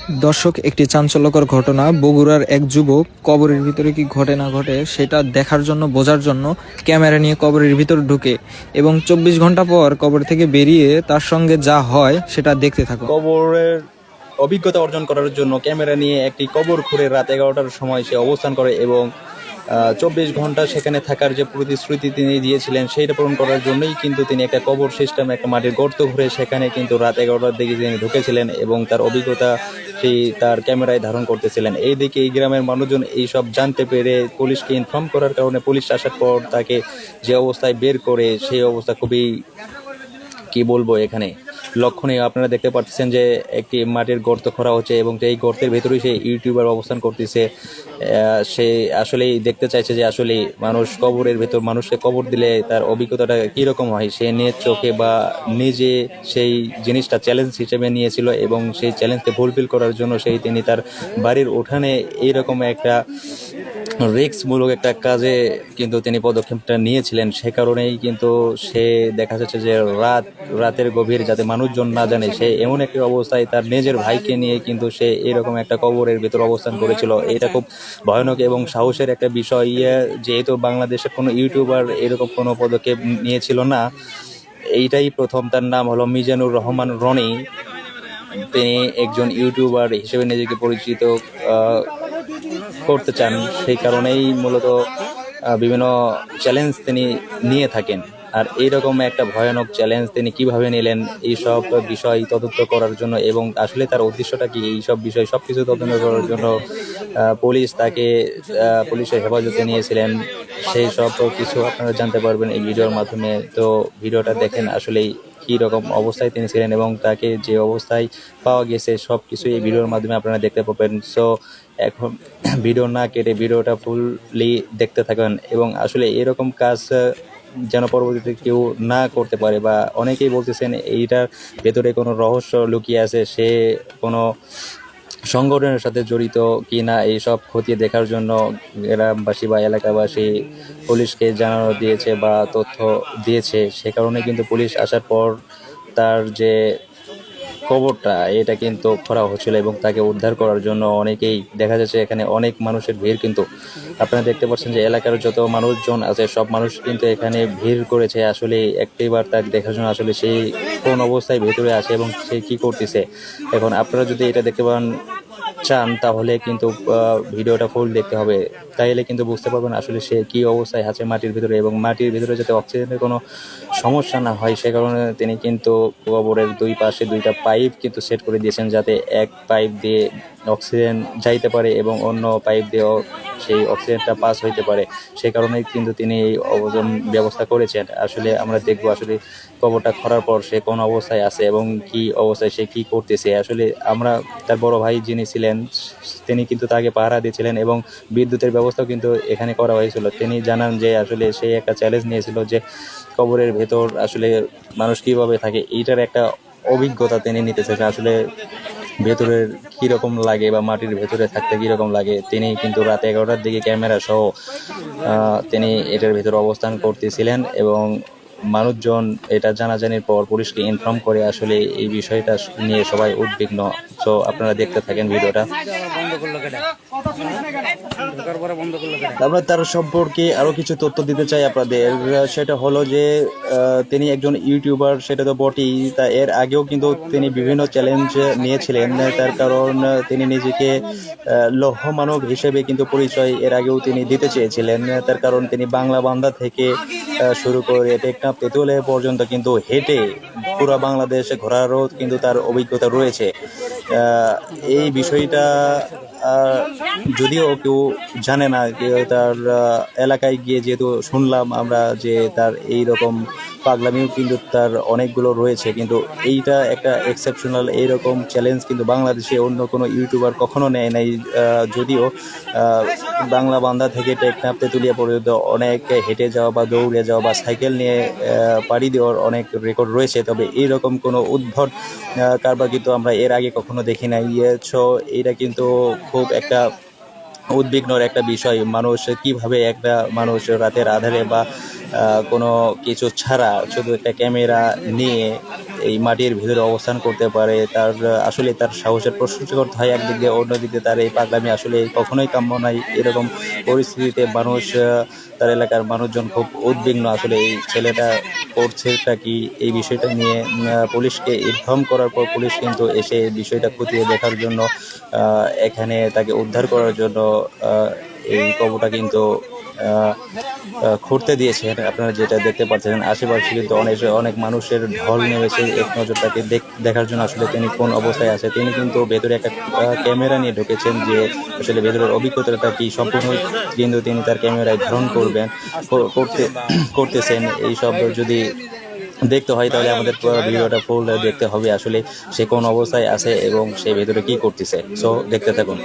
দর্শক, একটি চাঞ্চল্যকর ঘটনা। বগুড়ার এক যুবক কবরের ভিতরে কি ঘটে না ঘটে সেটা দেখার জন্য, বোঝার জন্য ক্যামেরা নিয়ে কবরের ভিতর ঢুকে এবং 24 ঘন্টা পর কবর থেকে বেরিয়ে তার সঙ্গে যা হয় সেটা দেখতে থাকো। কবরের অভিজ্ঞতা অর্জন করার জন্য ক্যামেরা নিয়ে একটি কবর খুঁড়ে রাত 11টার সময় সে অবস্থান করে এবং 24 ঘন্টা সেখানে থাকার যে প্রতিশ্রুতি তিনি দিয়েছিলেন সেইটা পূরণ করার জন্যই কিন্তু তিনি একটা কবর সিস্টেম, একটা মাটির গর্ত ঘুরে সেখানে কিন্তু রাত 11টার দিকে তিনি ঢুকেছিলেন এবং তার অভিজ্ঞতা সেই তার ক্যামেরায় ধারণ করতেছিলেন। এইদিকে এই গ্রামের মানুষজন এইসব জানতে পেরে পুলিশকে ইনফর্ম করার কারণে পুলিশ আসার পর তাকে যে অবস্থায় বের করে সেই অবস্থা খুবই, কি বলবো, এখানে লক্ষণীয়। আপনারা দেখতে পাচ্ছেন যে একটি মাটির গর্ত খোঁড়া হচ্ছে এবং এই গর্তের ভেতরেই সেই ইউটিউবার অবস্থান করতেছে। সে আসলেই দেখতে চাইছে যে আসলে মানুষ কবরের ভেতর মানুষকে কবর দিলে তার অভিজ্ঞতাটা কীরকম হয়। সে নিজ চোখে বা নিজে সেই জিনিসটা চ্যালেঞ্জ হিসেবে নিয়েছিল এবং সেই চ্যালেঞ্জকে ফুলফিল করার জন্য তিনি তার বাড়ির উঠানে এইরকম একটা রিস্কমূলক একটা কাজে কিন্তু তিনি পদক্ষেপটা নিয়েছিলেন। সে কারণেই কিন্তু সে দেখা যাচ্ছে যে রাতের গভীর, যাতে মানুষজন না জানে, সে এমন একটি অবস্থায় তার নিজের ভাইকে নিয়ে কিন্তু সে এরকম একটা কবরের ভিতর অবস্থান করেছিল। এটা খুব ভয়ানক এবং সাহসের একটা বিষয়। যেহেতু বাংলাদেশের কোনো ইউটিউবার এরকম কোনো পদক্ষেপ নিয়েছিল না, এইটাই প্রথম। তার নাম হলো মিজানুর রহমান রনি। তিনি একজন ইউটিউবার হিসেবে নিজেকে পরিচিত করতে চান, সেই কারণেই মূলত বিভিন্ন চ্যালেঞ্জ তিনি নিয়ে থাকেন। আর এইরকম একটা ভয়ানক চ্যালেঞ্জ তিনি কিভাবে নিলেন এইসব বিষয় তদন্ত করার জন্য এবং আসলে তার উদ্দেশ্যটা কি, এইসব বিষয় সব কিছু তদন্ত করার জন্য পুলিশ তাকে পুলিশের হেফাজতে নিয়েছিলেন। সেই সব কিছু আপনারা জানতে পারবেন এই ভিডিওর মাধ্যমে। তো ভিডিওটা দেখেন আসলেই কী রকম অবস্থায় তিনি ছিলেন এবং তাকে যে অবস্থায় পাওয়া গেছে সব কিছু এই ভিডিওর মাধ্যমে আপনারা দেখতে পাবেন। সো এখন ভিডিও না কেটে ভিডিওটা ফুললি দেখতে থাকেন এবং আসলে এরকম কাজ যেন পরবর্তীতে কেউ না করতে পারে। বা অনেকেই বলতেছেন এইটার ভেতরে কোনো রহস্য লুকিয়ে আছে, সে কোনো সংগঠনের সাথে জড়িত কি না এইসব খতিয়ে দেখার জন্য গ্রামবাসী বা এলাকাবাসী পুলিশকে জানানো দিয়েছে বা তথ্য দিয়েছে। সে কারণে কিন্তু পুলিশ আসার পর তার যে কবরটা এটা কিন্তু খোঁড়া হচ্ছিল এবং তাকে উদ্ধার করার জন্য অনেকেই, দেখা যাচ্ছে এখানে অনেক মানুষের ভিড়। কিন্তু আপনারা দেখতে পাচ্ছেন যে এলাকার যত মানুষজন আছে সব মানুষ কিন্তু এখানে ভিড় করেছে আসলে একটিবার তাকে দেখার জন্য, আসলে সেই কোন অবস্থায় ভেতরে আছে এবং সে কি করতেছে। এখন আপনারা যদি এটা দেখতে চান তাহলে কিন্তু ভিডিওটা ফুল দেখতে হবে, তাইলে কিন্তু বুঝতে পারবেন আসলে সে কি অবস্থায় আছে মাটির ভিতরে। এবং মাটির ভিতরে যাতে অক্সিজেনের কোনো সমস্যা না হয় সে কারণে তিনি কিন্তু কবরের দুই পাশে দুইটা পাইপ কিন্তু সেট করে দিয়েছেন, যাতে এক পাইপ দিয়ে অক্সিজেন যাইতে পারে এবং অন্য পাইপ দিয়েও সেই অক্সিজেনটা পাস হইতে পারে। সে কারণেই কিন্তু তিনি এই অবজন ব্যবস্থা করেছেন। আসলে আমরা দেখব আসলে কবরটা খোঁড়ার পর সে কোন অবস্থায় আছে এবং কি অবস্থায় সে কি করতেছে। আসলে আমরা, তার বড় ভাই যিনি ছিলেন তিনি কিন্তু তাকে পাহারা দিয়েছিলেন এবং বিদ্যুতের ব্যবস্থাও কিন্তু এখানে করা হয়েছিল। তিনি জানান যে আসলে সে একটা চ্যালেঞ্জ নিয়েছিল যে কবরের ভেতর আসলে মানুষ কিভাবে থাকে, এইটার একটা অভিজ্ঞতা তিনি নিতে চাইছেন। আসলে ভেতরের কীরকম লাগে বা মাটির ভেতরে থাকতে কীরকম লাগে। তিনি কিন্তু রাত 11টার দিকে ক্যামেরা সহ তিনি এটার ভেতরে অবস্থান করতেছিলেন এবং মানুষজন এটা জানাজানির পর পুলিশকে ইনফর্ম করে। আসলে এই বিষয়টা নিয়ে সবাই উদ্বিগ্ন। সো আপনারা দেখতে থাকেন ভিডিওটা। আমরা তার সম্পর্কে আরো কিছু তথ্য দিতে চাই আপনাদের। সেটা হলো যে তিনি একজন ইউটিউবার, সেটা তো বটেই, তা এর আগেও কিন্তু তিনি বিভিন্ন চ্যালেঞ্জ নিয়েছিলেন। তার কারণ তিনি নিজেকে লৌহ মানব হিসেবে কিন্তু পরিচয় এর আগেও তিনি দিতে চেয়েছিলেন। তার কারণ তিনি বাংলা বান্দা থেকে শুরু করে টেকনাফ তেঁতুলে পর্যন্ত কিন্তু হেঁটে পুরো বাংলাদেশ ঘোরারও কিন্তু তার অভিজ্ঞতা রয়েছে। এই বিষয়টা যদিও কেউ জানে না, কেউ তার এলাকায় গিয়ে যেহেতু শুনলাম আমরা যে তার এই রকম পাগলামিও কিন্তু তার অনেকগুলো রয়েছে, কিন্তু এইটা একটা এক্সেপশনাল। এইরকম চ্যালেঞ্জ কিন্তু বাংলাদেশে অন্য কোনো ইউটিউবার কখনো নেয় নাই। যদিও বাংলা বান্দা থেকে টেকনাফ তেঁতুলিয়া পর্যন্ত অনেক হেঁটে যাওয়া বা দৌড়ে যাওয়া বা সাইকেল নিয়ে পাড়ি দেওয়ার অনেক রেকর্ড রয়েছে, তবে এইরকম কোনো উদ্ভট কারবার কিন্তু আমরা এর আগে কখনো দেখি নাই। সো এটা কিন্তু খুব একটা উদ্বিগ্নর একটা বিষয়। মানুষ কিভাবে, একটা মানুষ রাতের আধারে বা কোনো কিছু ছাড়া শুধু একটা ক্যামেরা নিয়ে এই মাটির ভিতরে অবস্থান করতে পারে, তার আসলে তার সাহসের প্রশংসা করতে হয় একদিক দিয়ে, অন্যদিক দিয়ে তার এই পাগলামি আসলে কখনোই কাম্য নয়। এরকম পরিস্থিতিতে মানুষ, তার এলাকার মানুষজন খুব উদ্বিগ্ন আসলে এই ছেলেটা করছেটা কি এই বিষয়টা নিয়ে। পুলিশকে ইনফর্ম করার পর পুলিশ কিন্তু এসে বিষয়টা খতিয়ে দেখার জন্য, এখানে তাকে উদ্ধার করার জন্য এই কবরটা কিন্তু খুঁড়তে দিয়েছেন। আপনারা যেটা দেখতে পাচ্ছেন আশেপাশে কিন্তু অনেক মানুষের ঢল নেমেছে এক নজর তাকে দেখার জন্য আসলে তিনি কোন অবস্থায় আছে। তিনি কিন্তু ভেতরে একটা ক্যামেরা নিয়ে ঢুকেছেন যে আসলে ভেতরের অভিজ্ঞতাটা কি সম্পূর্ণ কিন্তু তিনি তার ক্যামেরায় ধারণ করতেছেন। এইসব যদি দেখতে হয় তাহলে আমাদের পুরো ভিডিওটা ফুল দেখতে হবে আসলে সে কোন অবস্থায় আছে এবং সে ভেতরে কি করতেছে। সো দেখতে থাকুন।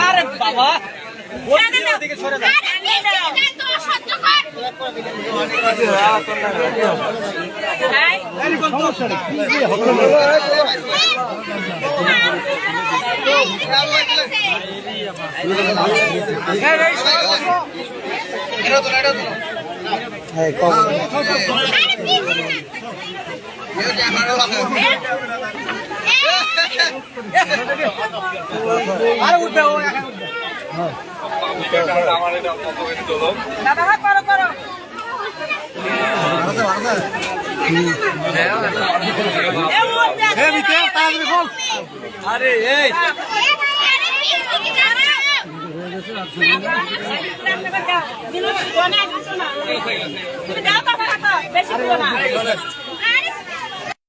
আরে বাবা দিকে সরে দাও। আরে উঠবে ও দাদা করো করো আরে এই বেশি